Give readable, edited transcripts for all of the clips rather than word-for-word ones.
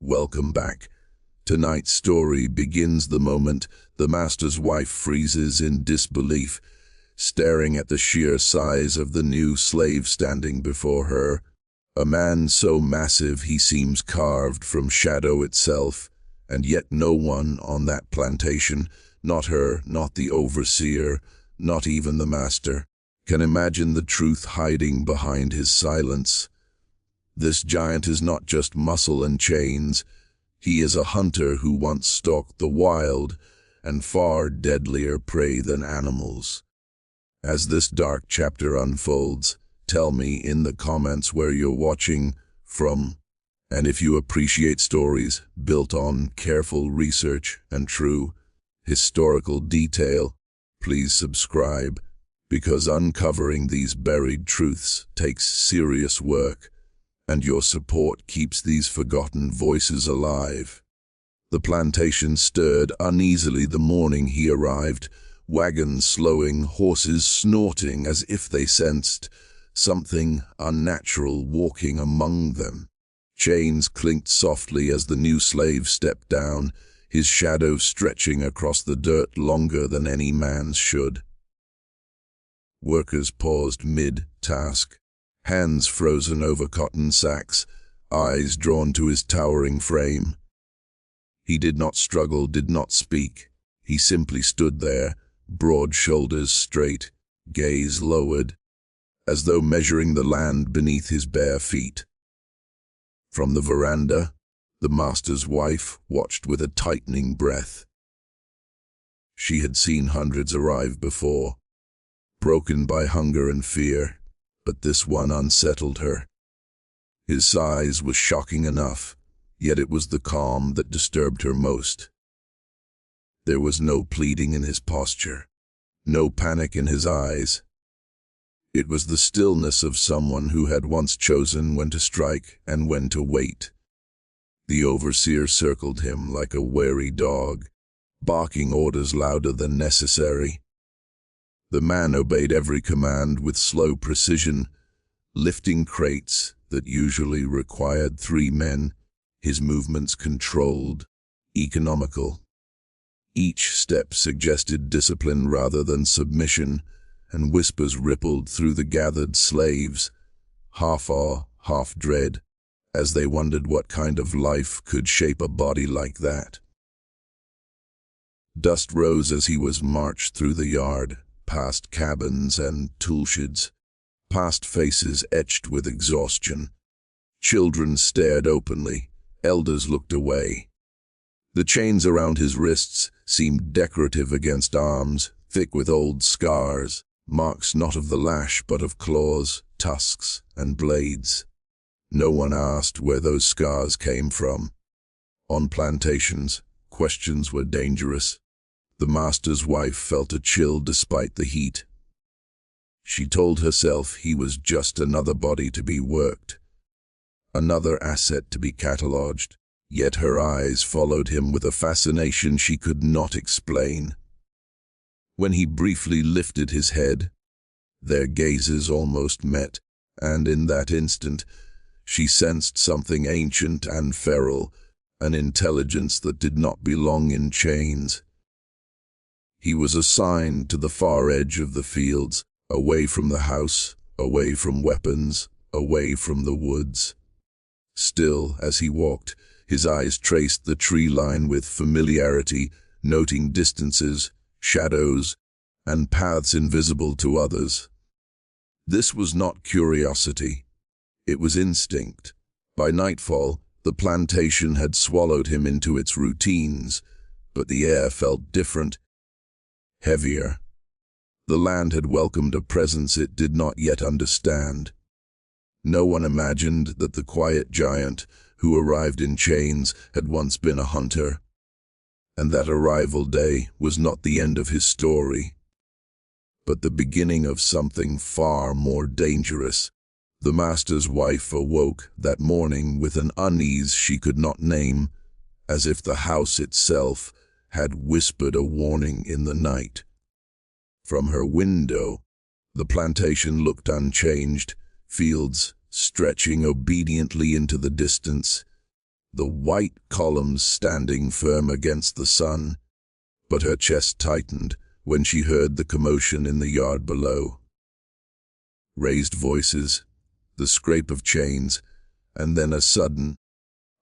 Welcome back. Tonight's story begins the moment the master's wife freezes in disbelief, staring at the sheer size of the new slave standing before her. A man so massive he seems carved from shadow itself, and yet no one on that plantation, not her, not the overseer, not even the master, can imagine the truth hiding behind his silence. This giant is not just muscle and chains. He is a hunter who once stalked the wild and far deadlier prey than animals. As this dark chapter unfolds, tell me in the comments where you're watching from, and if you appreciate stories built on careful research and true historical detail, please subscribe, because uncovering these buried truths takes serious work, and your support keeps these forgotten voices alive. The plantation stirred uneasily the morning he arrived, wagons slowing, horses snorting as if they sensed something unnatural walking among them. Chains clinked softly as the new slave stepped down, his shadow stretching across the dirt longer than any man's should. Workers paused mid-task, hands frozen over cotton sacks, eyes drawn to his towering frame. He did not struggle, did not speak. He simply stood there, broad shoulders straight, gaze lowered, as though measuring the land beneath his bare feet. From the veranda, the master's wife watched with a tightening breath. She had seen hundreds arrive before, broken by hunger and fear, but this one unsettled her. His size was shocking enough, yet it was the calm that disturbed her most. There was no pleading in his posture, no panic in his eyes. It was the stillness of someone who had once chosen when to strike and when to wait. The overseer circled him like a wary dog, barking orders louder than necessary. The man obeyed every command with slow precision, lifting crates that usually required 3 men, his movements controlled, economical. Each step suggested discipline rather than submission, and whispers rippled through the gathered slaves, half awe, half dread, as they wondered what kind of life could shape a body like that. Dust rose as he was marched through the yard, past cabins and toolsheds, past faces etched with exhaustion. Children stared openly, elders looked away. The chains around his wrists seemed decorative against arms, thick with old scars, marks not of the lash but of claws, tusks, and blades. No one asked where those scars came from. On plantations, questions were dangerous. The master's wife felt a chill despite the heat. She told herself he was just another body to be worked, another asset to be catalogued, yet her eyes followed him with a fascination she could not explain. When he briefly lifted his head, their gazes almost met, and in that instant, she sensed something ancient and feral, an intelligence that did not belong in chains. He was assigned to the far edge of the fields, away from the house, away from weapons, away from the woods. Still, as he walked, his eyes traced the tree line with familiarity, noting distances, shadows, and paths invisible to others. This was not curiosity. It was instinct. By nightfall, the plantation had swallowed him into its routines, but the air felt different, heavier. The land had welcomed a presence it did not yet understand. No one imagined that the quiet giant who arrived in chains had once been a hunter, and that arrival day was not the end of his story, but the beginning of something far more dangerous. The master's wife awoke that morning with an unease she could not name, as if the house itself had whispered a warning in the night. From her window, the plantation looked unchanged, fields stretching obediently into the distance, the white columns standing firm against the sun, but her chest tightened when she heard the commotion in the yard below. Raised voices, the scrape of chains, and then a sudden,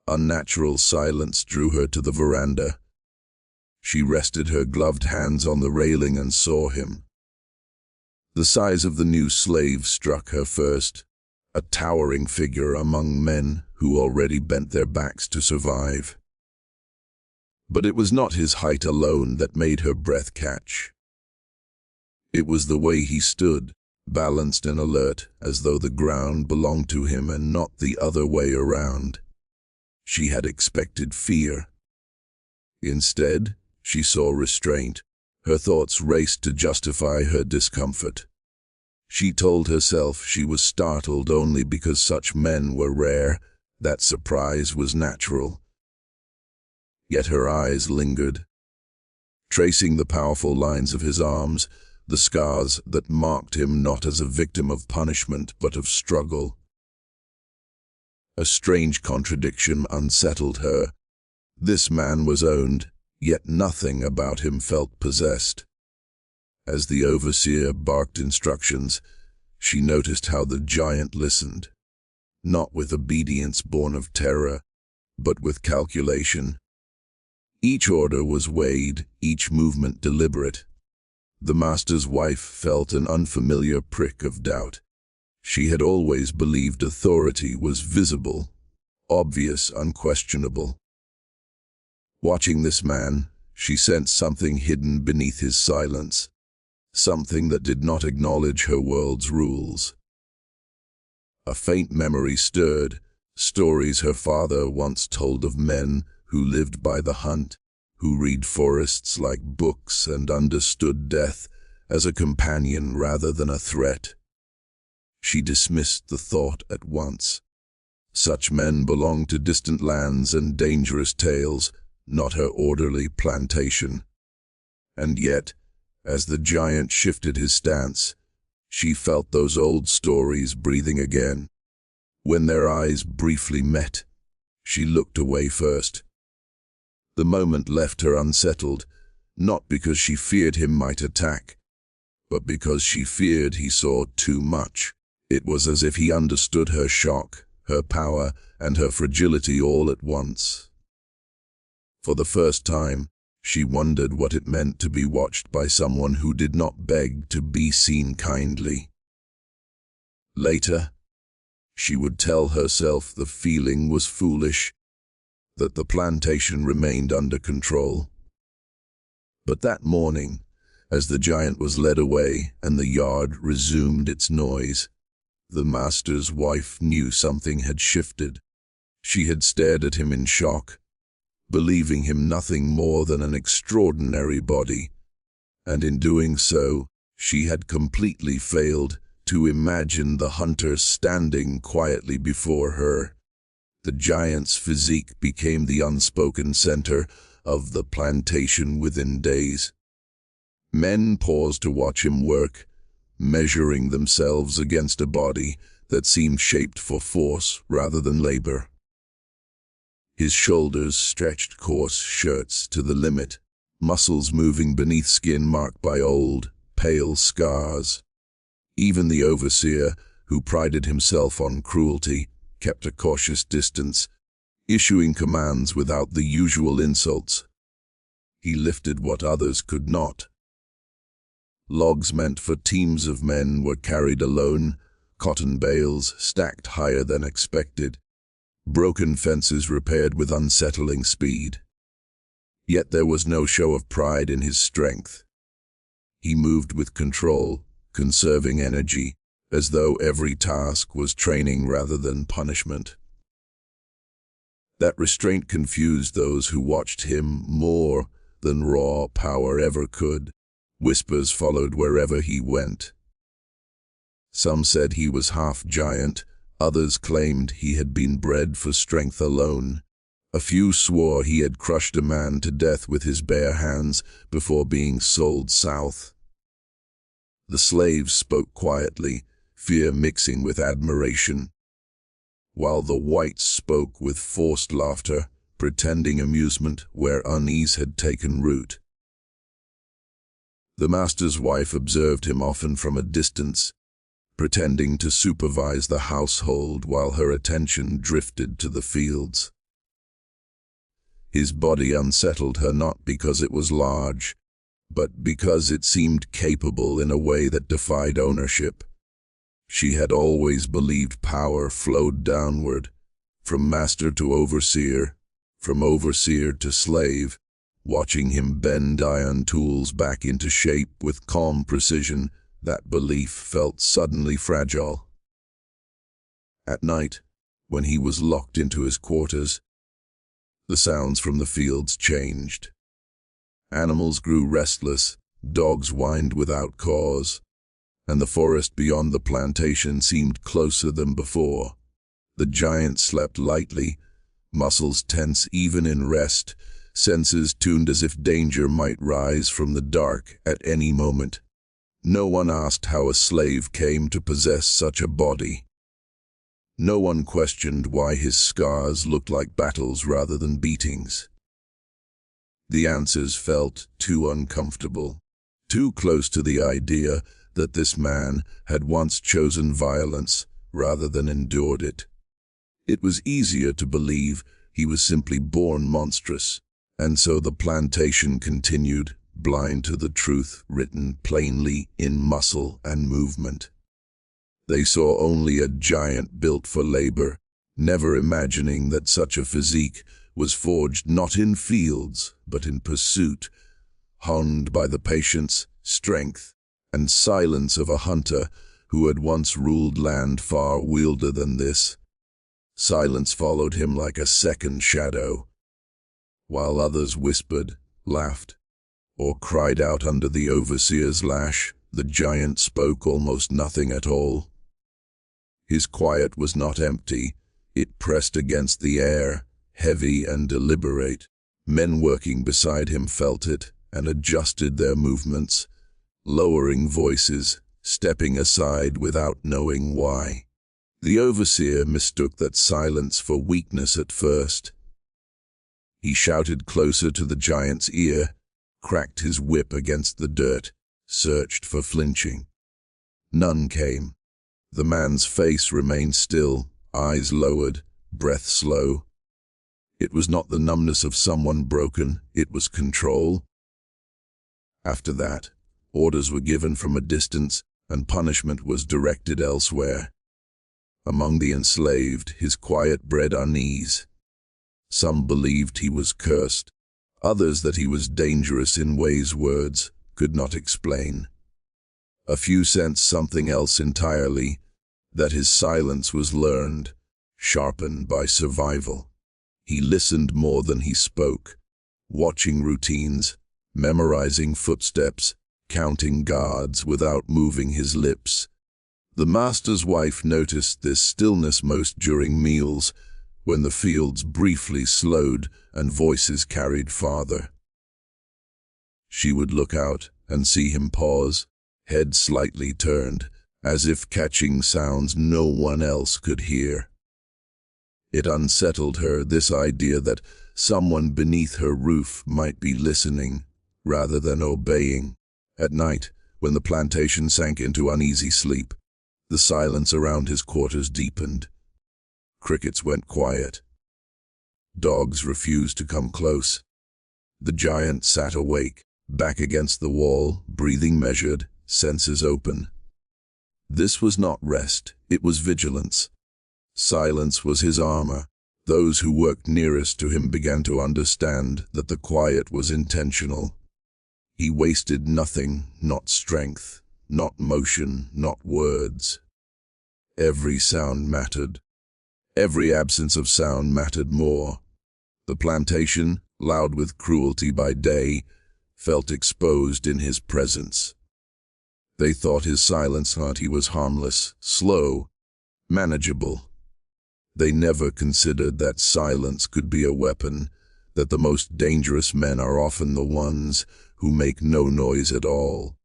unnatural silence drew her to the veranda. She rested her gloved hands on the railing and saw him. The size of the new slave struck her first, a towering figure among men who already bent their backs to survive. But it was not his height alone that made her breath catch. It was the way he stood, balanced and alert, as though the ground belonged to him and not the other way around. She had expected fear. Instead, she saw restraint. Her thoughts raced to justify her discomfort. She told herself she was startled only because such men were rare, that surprise was natural. Yet her eyes lingered, tracing the powerful lines of his arms, the scars that marked him not as a victim of punishment but of struggle. A strange contradiction unsettled her. This man was owned, yet nothing about him felt possessed. As the overseer barked instructions, she noticed how the giant listened, not with obedience born of terror, but with calculation. Each order was weighed, each movement deliberate. The master's wife felt an unfamiliar prick of doubt. She had always believed authority was visible, obvious, unquestionable. Watching this man, she sensed something hidden beneath his silence, something that did not acknowledge her world's rules. A faint memory stirred, stories her father once told of men who lived by the hunt, who read forests like books and understood death as a companion rather than a threat. She dismissed the thought at once. Such men belonged to distant lands and dangerous tales, not her orderly plantation. And yet, as the giant shifted his stance, she felt those old stories breathing again. When their eyes briefly met, she looked away first. The moment left her unsettled, not because she feared him might attack, but because she feared he saw too much. It was as if he understood her shock, her power, and her fragility all at once. For the first time, she wondered what it meant to be watched by someone who did not beg to be seen kindly. Later, she would tell herself the feeling was foolish, that the plantation remained under control. But that morning, as the giant was led away and the yard resumed its noise, the master's wife knew something had shifted. She had stared at him in shock, believing him nothing more than an extraordinary body, and in doing so, she had completely failed to imagine the hunter standing quietly before her. The giant's physique became the unspoken center of the plantation within days. Men paused to watch him work, measuring themselves against a body that seemed shaped for force rather than labor. His shoulders stretched coarse shirts to the limit, muscles moving beneath skin marked by old, pale scars. Even the overseer, who prided himself on cruelty, kept a cautious distance, issuing commands without the usual insults. He lifted what others could not. Logs meant for teams of men were carried alone, cotton bales stacked higher than expected, broken fences repaired with unsettling speed. Yet there was no show of pride in his strength. He moved with control, conserving energy, as though every task was training rather than punishment. That restraint confused those who watched him more than raw power ever could. Whispers followed wherever he went. Some said he was half giant, others claimed he had been bred for strength alone. A few swore he had crushed a man to death with his bare hands before being sold south. The slaves spoke quietly, fear mixing with admiration. while the whites spoke with forced laughter, pretending amusement where unease had taken root. The master's wife observed him often from a distance, pretending to supervise the household while her attention drifted to the fields. His body unsettled her not because it was large, but because it seemed capable in a way that defied ownership. She had always believed power flowed downward, from master to overseer, from overseer to slave. Watching him bend iron tools back into shape with calm precision, that belief felt suddenly fragile. At night, when he was locked into his quarters, the sounds from the fields changed. Animals grew restless, dogs whined without cause, and the forest beyond the plantation seemed closer than before. The giant slept lightly, muscles tense even in rest, senses tuned as if danger might rise from the dark at any moment. No one asked how a slave came to possess such a body. No one questioned why his scars looked like battles rather than beatings. The answers felt too uncomfortable, too close to the idea that this man had once chosen violence rather than endured it. It was easier to believe he was simply born monstrous, and so the plantation continued, blind to the truth written plainly in muscle and movement. They saw only a giant built for labor, never imagining that such a physique was forged not in fields, but in pursuit, honed by the patience, strength, and silence of a hunter who had once ruled land far wilder than this. Silence followed him like a second shadow, while others whispered, laughed, or cried out under the overseer's lash. The giant spoke almost nothing at all. His quiet was not empty. It pressed against the air, heavy and deliberate. Men working beside him felt it and adjusted their movements, lowering voices, stepping aside without knowing why. The overseer mistook that silence for weakness at first. He shouted closer to the giant's ear, cracked his whip against the dirt, searched for flinching. None came. The man's face remained still, eyes lowered, breath slow. It was not the numbness of someone broken, it was control. After that, orders were given from a distance, and punishment was directed elsewhere. Among the enslaved, his quiet bred unease. Some believed he was cursed, others that he was dangerous in ways words could not explain. A few sensed something else entirely, that his silence was learned, sharpened by survival. He listened more than he spoke, watching routines, memorizing footsteps, counting guards without moving his lips. The master's wife noticed this stillness most during meals, when the fields briefly slowed and voices carried farther. She would look out and see him pause, head slightly turned, as if catching sounds no one else could hear. It unsettled her, this idea that someone beneath her roof might be listening rather than obeying. At night, when the plantation sank into uneasy sleep, the silence around his quarters deepened. Crickets went quiet. Dogs refused to come close. The giant sat awake, back against the wall, breathing measured, senses open. This was not rest, it was vigilance. Silence was his armor. Those who worked nearest to him began to understand that the quiet was intentional. He wasted nothing, not strength, not motion, not words. Every sound mattered. Every absence of sound mattered more. The plantation, loud with cruelty by day, felt exposed in his presence. They thought his silence thought he was harmless, slow, manageable. They never considered that silence could be a weapon, that the most dangerous men are often the ones who make no noise at all.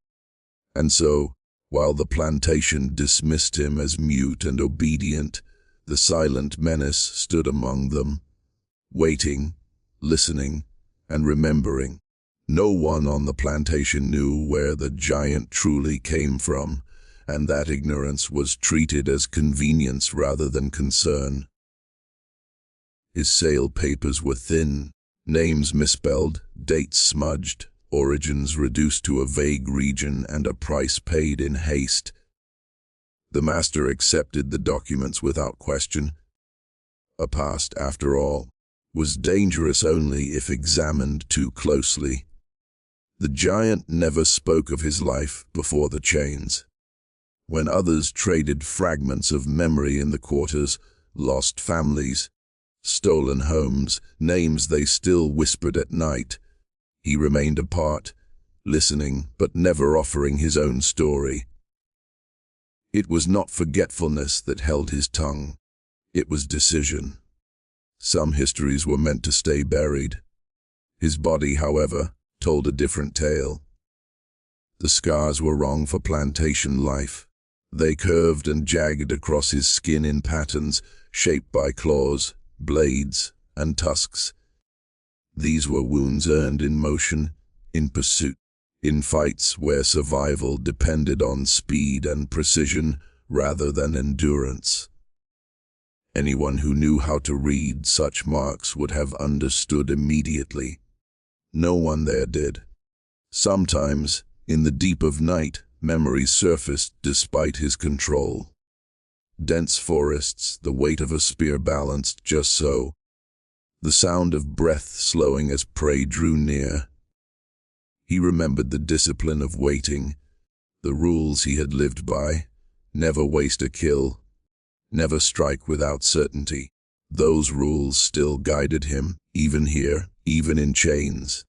And so, while the plantation dismissed him as mute and obedient, The silent menace stood among them, waiting, listening, and remembering. No one on the plantation knew where the giant truly came from, and that ignorance was treated as convenience rather than concern. His sale papers were thin, names misspelled, dates smudged, origins reduced to a vague region, and a price paid in haste. The master accepted the documents without question. A past, after all, was dangerous only if examined too closely. The giant never spoke of his life before the chains. When others traded fragments of memory in the quarters, lost families, stolen homes, names they still whispered at night, he remained apart, listening but never offering his own story. It was not forgetfulness that held his tongue. It was decision. Some histories were meant to stay buried. His body, however, told a different tale. The scars were wrong for plantation life. They curved and jagged across his skin in patterns shaped by claws, blades, and tusks. These were wounds earned in motion, in pursuit, in fights where survival depended on speed and precision rather than endurance. Anyone who knew how to read such marks would have understood immediately. No one there did. Sometimes, in the deep of night, memories surfaced despite his control. Dense forests, the weight of a spear balanced just so. The sound of breath slowing as prey drew near. He remembered the discipline of waiting, the rules he had lived by. Never waste a kill, never strike without certainty. Those rules still guided him, even here, even in chains.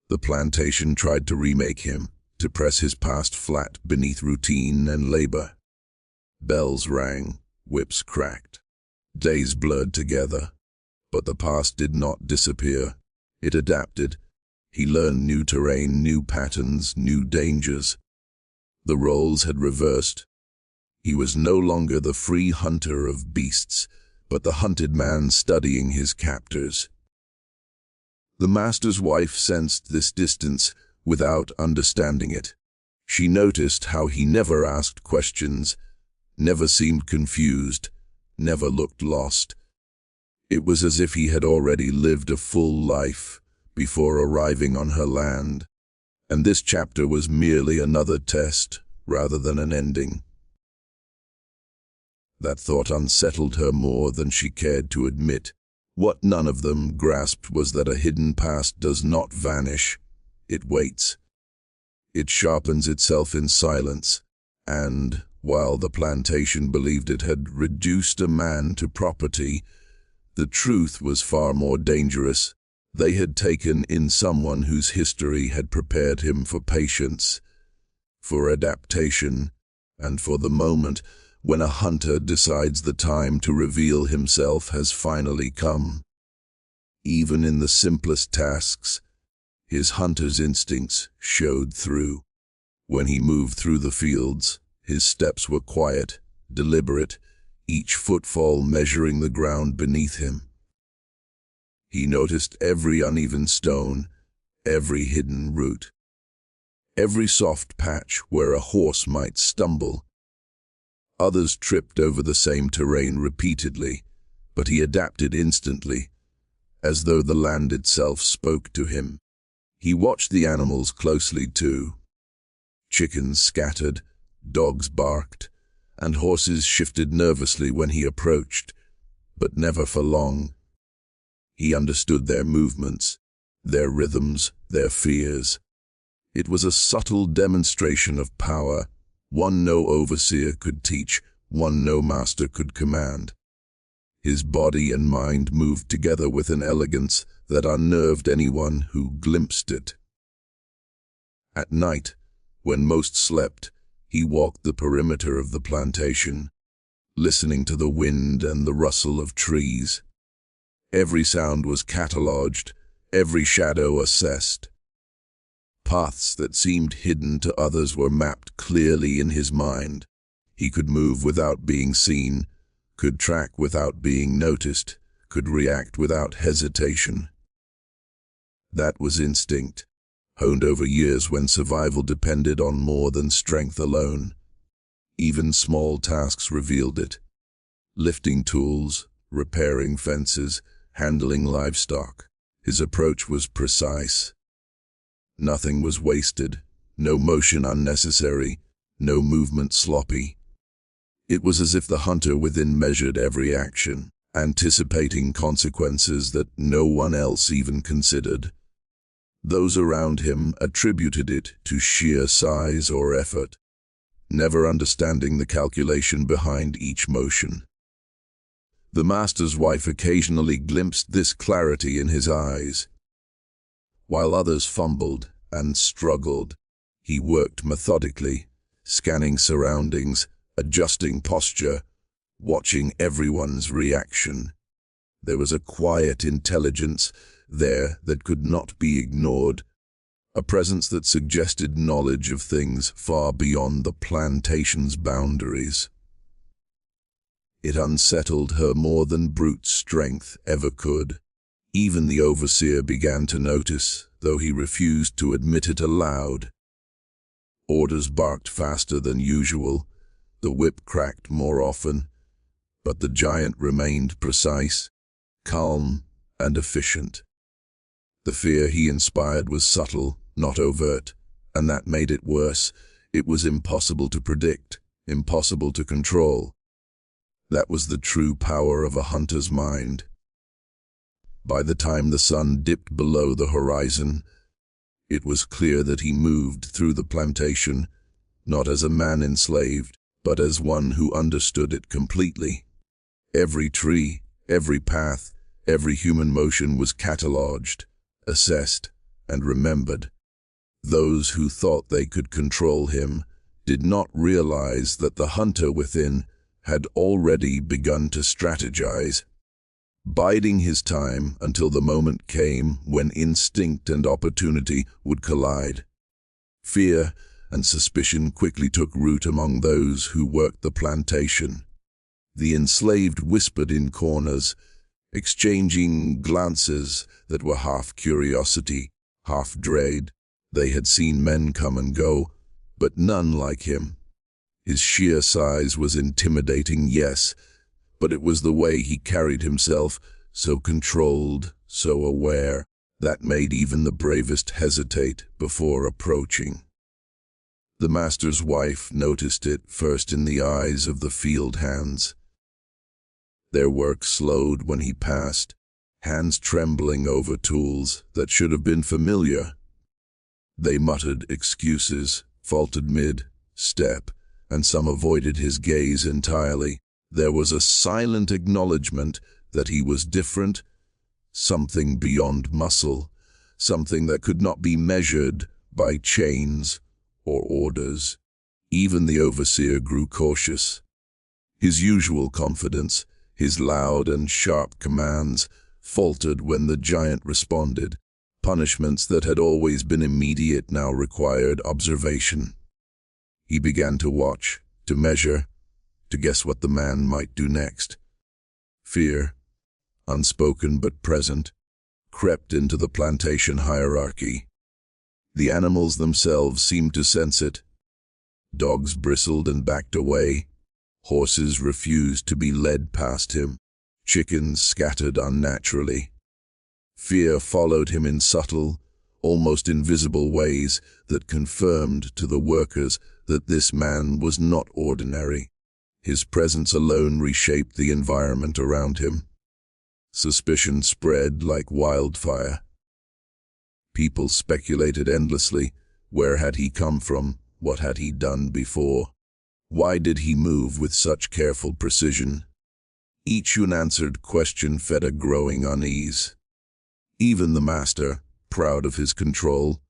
The plantation tried to remake him, to press his past flat beneath routine and labor. Bells rang, whips cracked. Days blurred together. But the past did not disappear. It adapted. He learned new terrain, new patterns, new dangers. The roles had reversed. He was no longer the free hunter of beasts, but the hunted man studying his captors. The master's wife sensed this distance without understanding it. She noticed how he never asked questions, never seemed confused, never looked lost. It was as if he had already lived a full life before arriving on her land, and this chapter was merely another test rather than an ending. That thought unsettled her more than she cared to admit. What none of them grasped was that a hidden past does not vanish. It waits. It sharpens itself in silence, and, while the plantation believed it had reduced a man to property, the truth was far more dangerous. They had taken in someone whose history had prepared him for patience, for adaptation, and for the moment when a hunter decides the time to reveal himself has finally come. Even in the simplest tasks, his hunter's instincts showed through. When he moved through the fields, his steps were quiet, deliberate, each footfall measuring the ground beneath him. He noticed every uneven stone, every hidden root, every soft patch where a horse might stumble. Others tripped over the same terrain repeatedly, but he adapted instantly, as though the land itself spoke to him. He watched the animals closely too. Chickens scattered, dogs barked, and horses shifted nervously when he approached, but never for long. He understood their movements, their rhythms, their fears. It was a subtle demonstration of power, one no overseer could teach, one no master could command. His body and mind moved together with an elegance that unnerved anyone who glimpsed it. At night, when most slept, he walked the perimeter of the plantation, listening to the wind and the rustle of trees. Every sound was catalogued, every shadow assessed. Paths that seemed hidden to others were mapped clearly in his mind. He could move without being seen, could track without being noticed, could react without hesitation. That was instinct, honed over years when survival depended on more than strength alone. Even small tasks revealed it. Lifting tools, repairing fences, handling livestock. His approach was precise. Nothing was wasted, no motion unnecessary, no movement sloppy. It was as if the hunter within measured every action, anticipating consequences that no one else even considered. Those around him attributed it to sheer size or effort, never understanding the calculation behind each motion. The master's wife occasionally glimpsed this clarity in his eyes. While others fumbled and struggled, he worked methodically, scanning surroundings, adjusting posture, watching everyone's reaction. There was a quiet intelligence there that could not be ignored, a presence that suggested knowledge of things far beyond the plantation's boundaries. It unsettled her more than brute strength ever could. Even the overseer began to notice, though he refused to admit it aloud. Orders barked faster than usual, the whip cracked more often, but the giant remained precise, calm, and efficient. The fear he inspired was subtle, not overt, and that made it worse. It was impossible to predict, impossible to control. That was the true power of a hunter's mind. By the time the sun dipped below the horizon, it was clear that he moved through the plantation, not as a man enslaved, but as one who understood it completely. Every tree, every path, every human motion was catalogued, assessed, and remembered. Those who thought they could control him did not realize that the hunter within had already begun to strategize, biding his time until the moment came when instinct and opportunity would collide. Fear and suspicion quickly took root among those who worked the plantation. The enslaved whispered in corners, exchanging glances that were half curiosity, half dread. They had seen men come and go, but none like him. His sheer size was intimidating, yes, but it was the way he carried himself, so controlled, so aware, that made even the bravest hesitate before approaching. The master's wife noticed it first in the eyes of the field hands. Their work slowed when he passed, hands trembling over tools that should have been familiar. They muttered excuses, faltered mid-step, and some avoided his gaze entirely. There was a silent acknowledgement that he was different, something beyond muscle, something that could not be measured by chains or orders. Even the overseer grew cautious. His usual confidence, his loud and sharp commands, faltered when the giant responded. Punishments that had always been immediate now required observation. He began to watch, to measure, to guess what the man might do next. Fear, unspoken but present, crept into the plantation hierarchy. The animals themselves seemed to sense it. Dogs bristled and backed away. Horses refused to be led past him. Chickens scattered unnaturally. Fear followed him in subtle, almost invisible ways that confirmed to the workers that this man was not ordinary. His presence alone reshaped the environment around him. Suspicion spread like wildfire. People speculated endlessly. Where had he come from? What had he done before? Why did he move with such careful precision? Each unanswered question fed a growing unease. Even the master, proud of his control,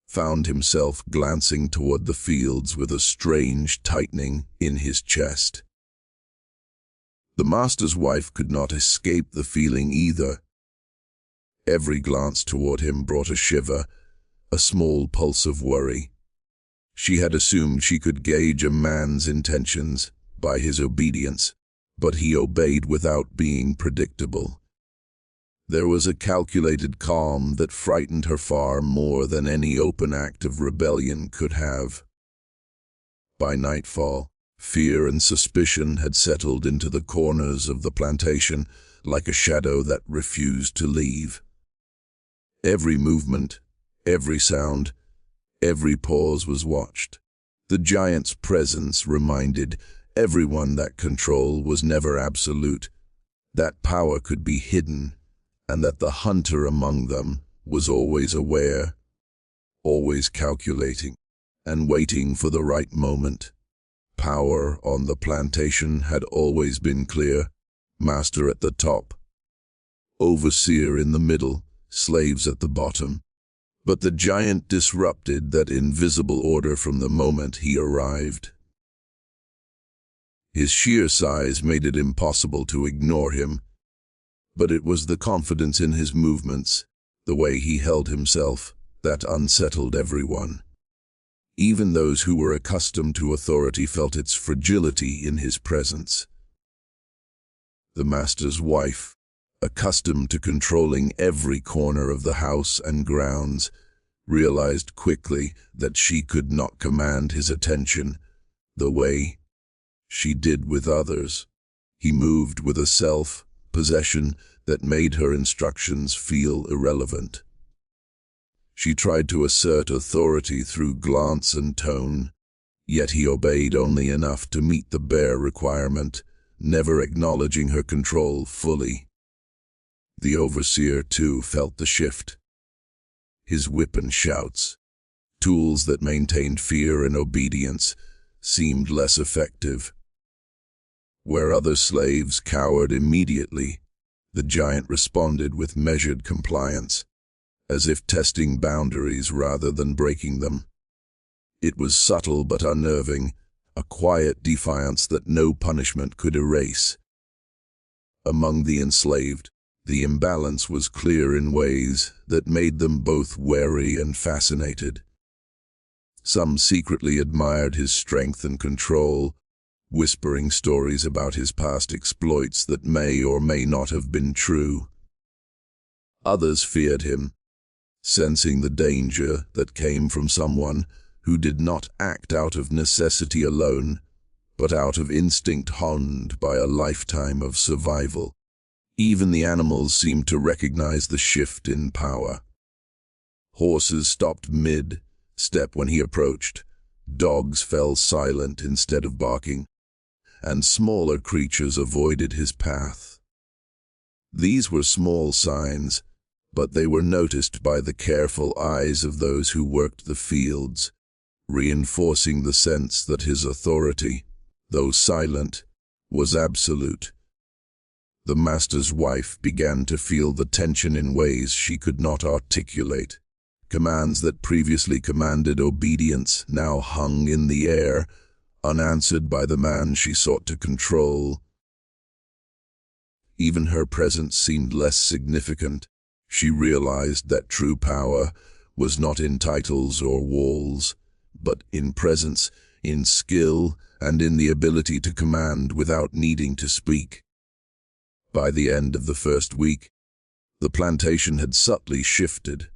found himself glancing toward the fields with a strange tightening in his chest. The master's wife could not escape the feeling either. Every glance toward him brought a shiver, a small pulse of worry. She had assumed she could gauge a man's intentions by his obedience, but he obeyed without being predictable. There was a calculated calm that frightened her far more than any open act of rebellion could have. By nightfall, fear and suspicion had settled into the corners of the plantation like a shadow that refused to leave. Every movement, every sound, every pause was watched. The giant's presence reminded everyone that control was never absolute, that power could be hidden, and that the hunter among them was always aware, always calculating, and waiting for the right moment. Power on the plantation had always been clear: master at the top, overseer in the middle, slaves at the bottom. But the giant disrupted that invisible order from the moment he arrived. His sheer size made it impossible to ignore him, but it was the confidence in his movements, the way he held himself, that unsettled everyone. Even those who were accustomed to authority felt its fragility in his presence. The master's wife, accustomed to controlling every corner of the house and grounds, realized quickly that she could not command his attention the way she did with others. He moved with a self-possession that made her instructions feel irrelevant. She tried to assert authority through glance and tone, yet he obeyed only enough to meet the bare requirement, never acknowledging her control fully. The overseer, too, felt the shift. His whip and shouts, tools that maintained fear and obedience, seemed less effective. Where other slaves cowered immediately, the giant responded with measured compliance, as if testing boundaries rather than breaking them. It was subtle but unnerving, a quiet defiance that no punishment could erase. Among the enslaved, the imbalance was clear in ways that made them both wary and fascinated. Some secretly admired his strength and control, whispering stories about his past exploits that may or may not have been true. Others feared him, sensing the danger that came from someone who did not act out of necessity alone, but out of instinct honed by a lifetime of survival. Even the animals seemed to recognize the shift in power. Horses stopped mid-step when he approached, dogs fell silent instead of barking, and smaller creatures avoided his path. These were small signs, but they were noticed by the careful eyes of those who worked the fields, reinforcing the sense that his authority, though silent, was absolute. The master's wife began to feel the tension in ways she could not articulate. Commands that previously commanded obedience now hung in the air, unanswered by the man she sought to control. Even her presence seemed less significant. She realized that true power was not in titles or walls, but in presence, in skill, and in the ability to command without needing to speak. By the end of the first week, the plantation had subtly shifted.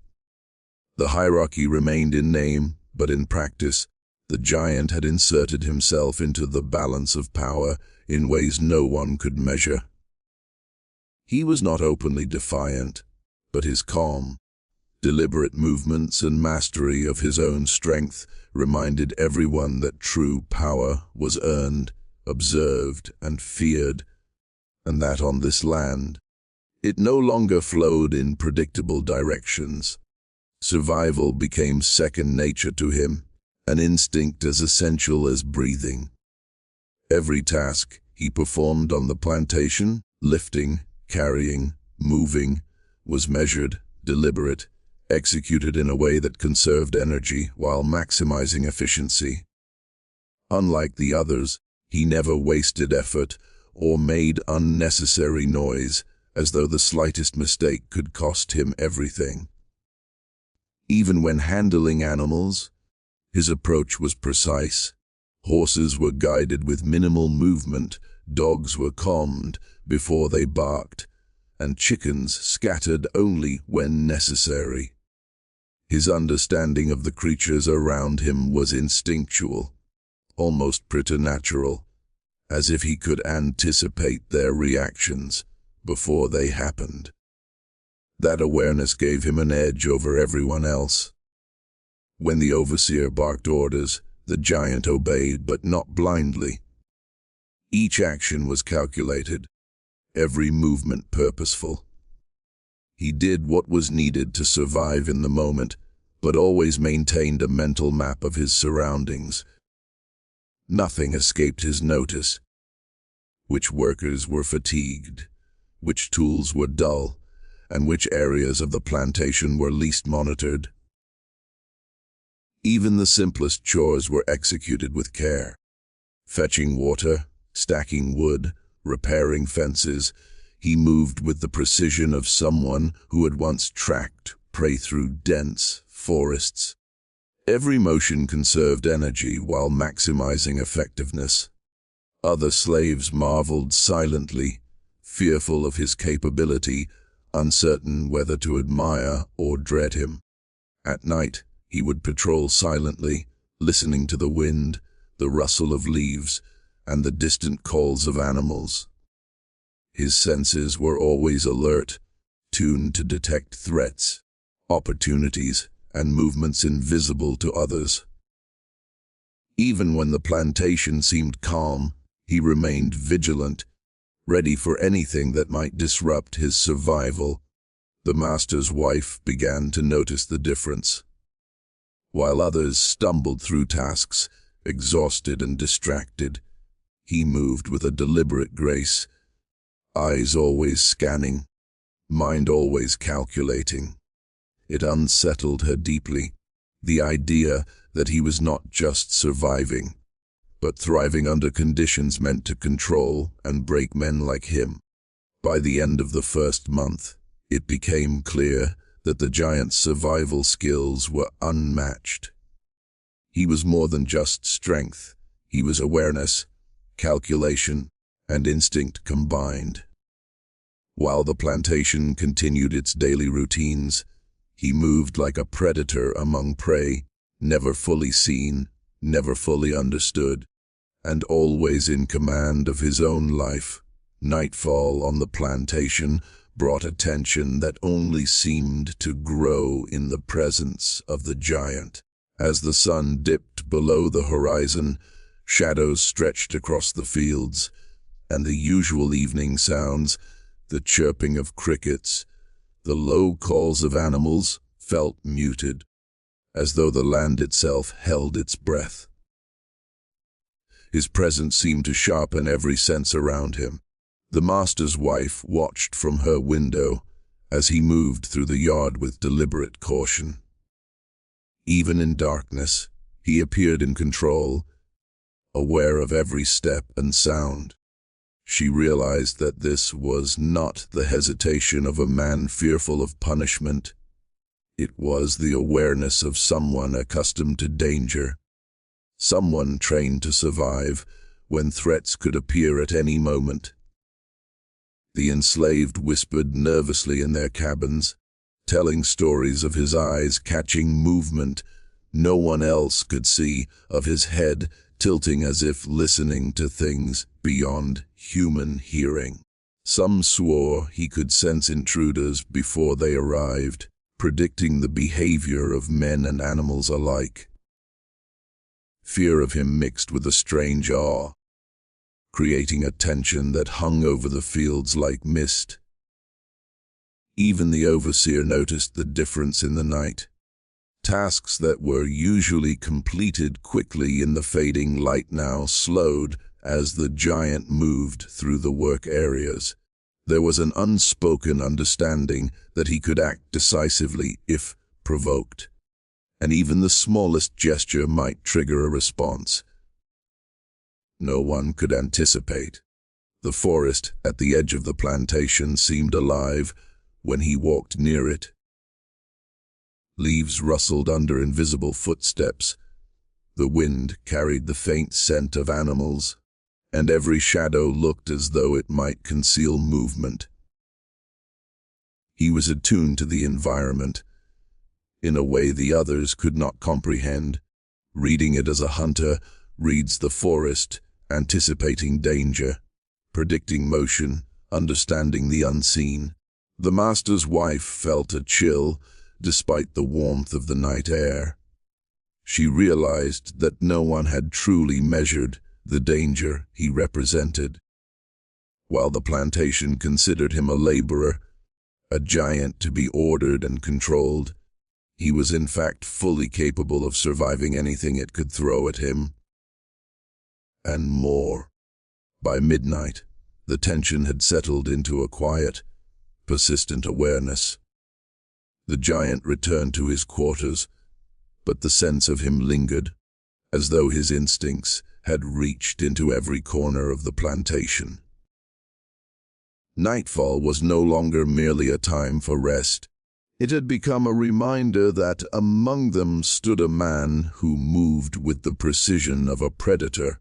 The hierarchy remained in name, but in practice, the giant had inserted himself into the balance of power in ways no one could measure. He was not openly defiant, but his calm, deliberate movements and mastery of his own strength reminded everyone that true power was earned, observed, and feared, and that on this land, it no longer flowed in predictable directions. Survival became second nature to him, an instinct as essential as breathing. Every task he performed on the plantation, lifting, carrying, moving, was measured, deliberate, executed in a way that conserved energy while maximizing efficiency. Unlike the others, he never wasted effort or made unnecessary noise, as though the slightest mistake could cost him everything. Even when handling animals, his approach was precise. Horses were guided with minimal movement, dogs were calmed before they barked, and chickens scattered only when necessary. His understanding of the creatures around him was instinctual, almost preternatural, as if he could anticipate their reactions before they happened. That awareness gave him an edge over everyone else. When the overseer barked orders, the giant obeyed, but not blindly. Each action was calculated, every movement purposeful. He did what was needed to survive in the moment, but always maintained a mental map of his surroundings. Nothing escaped his notice. Which workers were fatigued, which tools were dull, and which areas of the plantation were least monitored. Even the simplest chores were executed with care. Fetching water, stacking wood, repairing fences, he moved with the precision of someone who had once tracked prey through dense forests. Every motion conserved energy while maximizing effectiveness. Other slaves marveled silently, fearful of his capability, uncertain whether to admire or dread him. At night, he would patrol silently, listening to the wind, the rustle of leaves, and the distant calls of animals. His senses were always alert, tuned to detect threats, opportunities, and movements invisible to others. Even when the plantation seemed calm, he remained vigilant, ready for anything that might disrupt his survival. The master's wife began to notice the difference. While others stumbled through tasks, exhausted and distracted, he moved with a deliberate grace, eyes always scanning, mind always calculating. It unsettled her deeply, the idea that he was not just surviving, but thriving under conditions meant to control and break men like him. By the end of the first month, it became clear that the giant's survival skills were unmatched. He was more than just strength. He was awareness, calculation, and instinct combined. While the plantation continued its daily routines, he moved like a predator among prey, never fully seen, never fully understood, and always in command of his own life. Nightfall on the plantation brought a tension that only seemed to grow in the presence of the giant. As the sun dipped below the horizon, shadows stretched across the fields, and the usual evening sounds, the chirping of crickets, the low calls of animals, felt muted, as though the land itself held its breath. His presence seemed to sharpen every sense around him. The master's wife watched from her window as he moved through the yard with deliberate caution. Even in darkness, he appeared in control, aware of every step and sound. She realized that this was not the hesitation of a man fearful of punishment. It was the awareness of someone accustomed to danger, someone trained to survive when threats could appear at any moment. The enslaved whispered nervously in their cabins, telling stories of his eyes catching movement no one else could see, of his head tilting as if listening to things beyond human hearing. Some swore he could sense intruders before they arrived, predicting the behavior of men and animals alike. Fear of him mixed with a strange awe, creating a tension that hung over the fields like mist. Even the overseer noticed the difference in the night. Tasks that were usually completed quickly in the fading light now slowed as the giant moved through the work areas. There was an unspoken understanding that he could act decisively if provoked, and even the smallest gesture might trigger a response. No one could anticipate. The forest at the edge of the plantation seemed alive when he walked near it. Leaves rustled under invisible footsteps. The wind carried the faint scent of animals, and every shadow looked as though it might conceal movement. He was attuned to the environment in a way the others could not comprehend, reading it as a hunter reads the forest, anticipating danger, predicting motion, understanding the unseen. The master's wife felt a chill despite the warmth of the night air. She realized that no one had truly measured the danger he represented. While the plantation considered him a laborer, a giant to be ordered and controlled, he was in fact fully capable of surviving anything it could throw at him. And more. By midnight, the tension had settled into a quiet, persistent awareness. The giant returned to his quarters, but the sense of him lingered, as though his instincts had reached into every corner of the plantation. Nightfall was no longer merely a time for rest. It had become a reminder that among them stood a man who moved with the precision of a predator,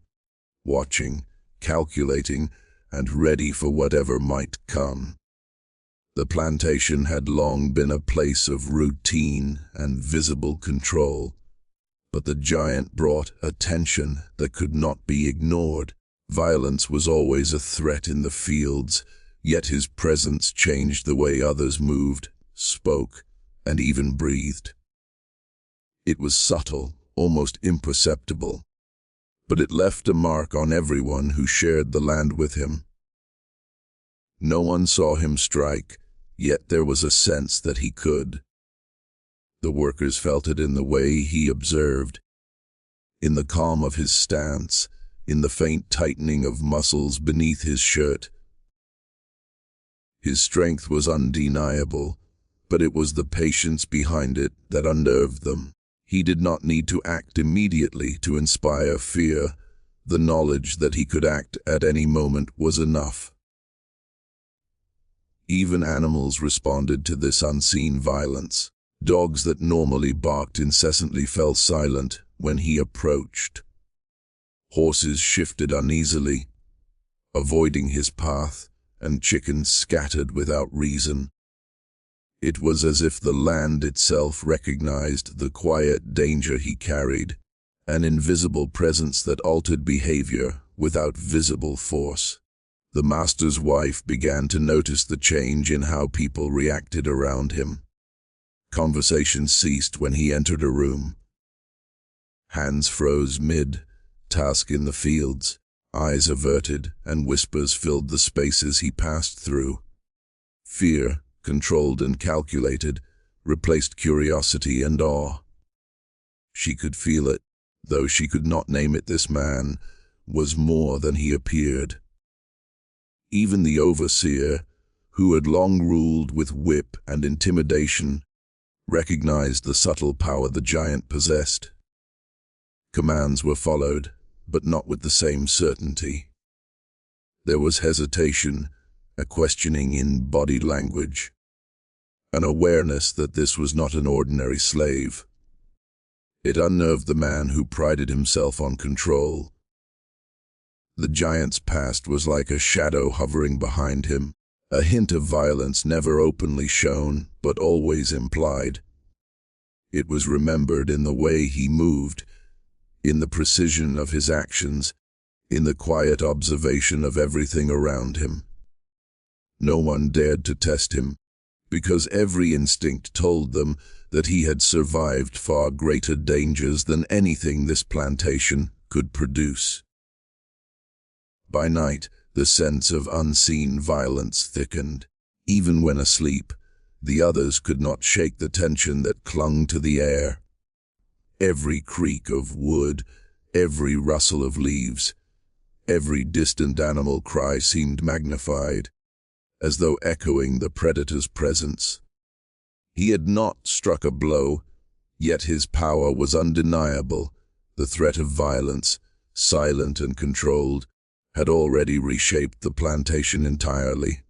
watching, calculating, and ready for whatever might come. The plantation had long been a place of routine and visible control, but the giant brought a tension that could not be ignored. Violence was always a threat in the fields, yet his presence changed the way others moved, spoke, and even breathed. It was subtle, almost imperceptible, but it left a mark on everyone who shared the land with him. No one saw him strike, yet there was a sense that he could. The workers felt it in the way he observed, in the calm of his stance, in the faint tightening of muscles beneath his shirt. His strength was undeniable, but it was the patience behind it that unnerved them. He did not need to act immediately to inspire fear. The knowledge that he could act at any moment was enough. Even animals responded to this unseen violence. Dogs that normally barked incessantly fell silent when he approached. Horses shifted uneasily, avoiding his path, and chickens scattered without reason. It was as if the land itself recognized the quiet danger he carried, an invisible presence that altered behavior without visible force. The master's wife began to notice the change in how people reacted around him. Conversation ceased when he entered a room. Hands froze mid-task in the fields, eyes averted, and whispers filled the spaces he passed through. Fear, controlled and calculated, replaced curiosity and awe. She could feel it, though she could not name it. This man was more than he appeared. Even the overseer, who had long ruled with whip and intimidation, recognized the subtle power the giant possessed. Commands were followed, but not with the same certainty. There was hesitation, a questioning in body language, an awareness that this was not an ordinary slave. It unnerved the man who prided himself on control. The giant's past was like a shadow hovering behind him, a hint of violence never openly shown, but always implied. It was remembered in the way he moved, in the precision of his actions, in the quiet observation of everything around him. No one dared to test him, because every instinct told them that he had survived far greater dangers than anything this plantation could produce. By night, the sense of unseen violence thickened. Even when asleep, the others could not shake the tension that clung to the air. Every creak of wood, every rustle of leaves, every distant animal cry seemed magnified, as though echoing the predator's presence. He had not struck a blow, yet his power was undeniable. The threat of violence, silent and controlled, had already reshaped the plantation entirely.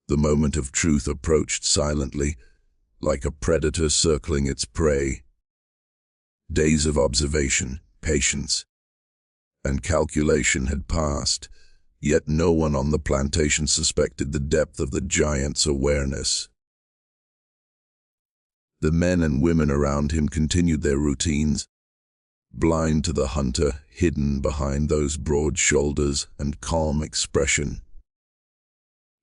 The moment of truth approached silently, like a predator circling its prey. Days of observation, patience, and calculation had passed, yet no one on the plantation suspected the depth of the giant's awareness. The men and women around him continued their routines, blind to the hunter hidden behind those broad shoulders and calm expression.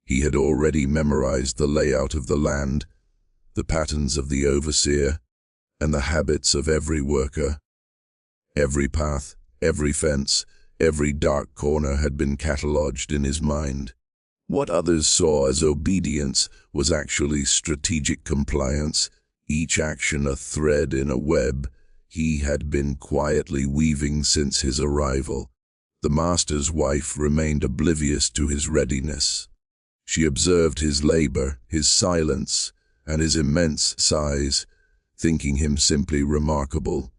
He had already memorized the layout of the land, the patterns of the overseer, and the habits of every worker. Every path, every fence, every dark corner had been catalogued in his mind. What others saw as obedience was actually strategic compliance, each action a thread in a web he had been quietly weaving since his arrival. The master's wife remained oblivious to his readiness. She observed his labor, his silence, and his immense size, thinking him simply remarkable,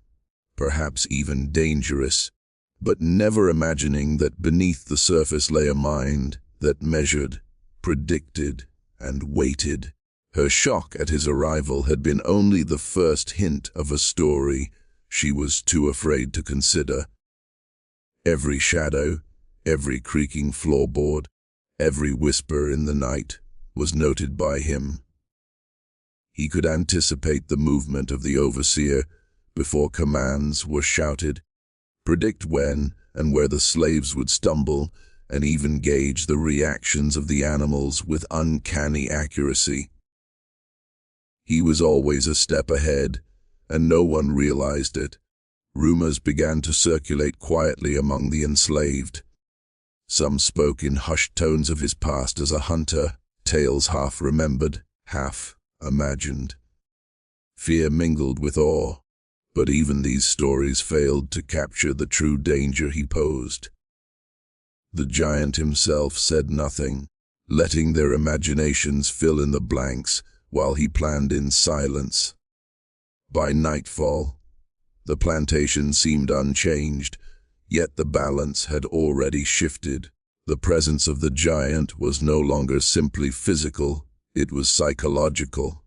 perhaps even dangerous, but never imagining that beneath the surface lay a mind that measured, predicted, and waited. Her shock at his arrival had been only the first hint of a story she was too afraid to consider. Every shadow, every creaking floorboard, every whisper in the night was noted by him. He could anticipate the movement of the overseer before commands were shouted, predict when and where the slaves would stumble, and even gauge the reactions of the animals with uncanny accuracy. He was always a step ahead, and no one realized it. Rumors began to circulate quietly among the enslaved. Some spoke in hushed tones of his past as a hunter, tales half remembered, half imagined. Fear mingled with awe, but even these stories failed to capture the true danger he posed. The giant himself said nothing, letting their imaginations fill in the blanks while he planned in silence. By nightfall, the plantation seemed unchanged, yet the balance had already shifted. The presence of the giant was no longer simply physical, it was psychological.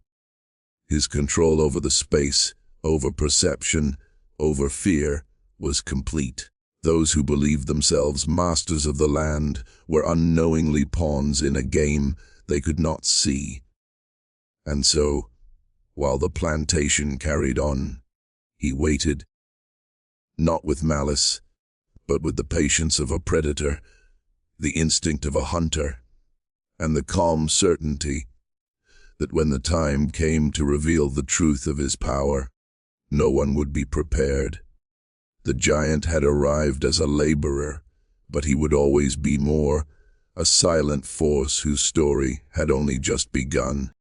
His control over the space, over perception, over fear, was complete. Those who believed themselves masters of the land were unknowingly pawns in a game they could not see. And so, while the plantation carried on, he waited, not with malice, but with the patience of a predator, the instinct of a hunter, and the calm certainty that when the time came to reveal the truth of his power, no one would be prepared. The giant had arrived as a laborer, but he would always be more, a silent force whose story had only just begun.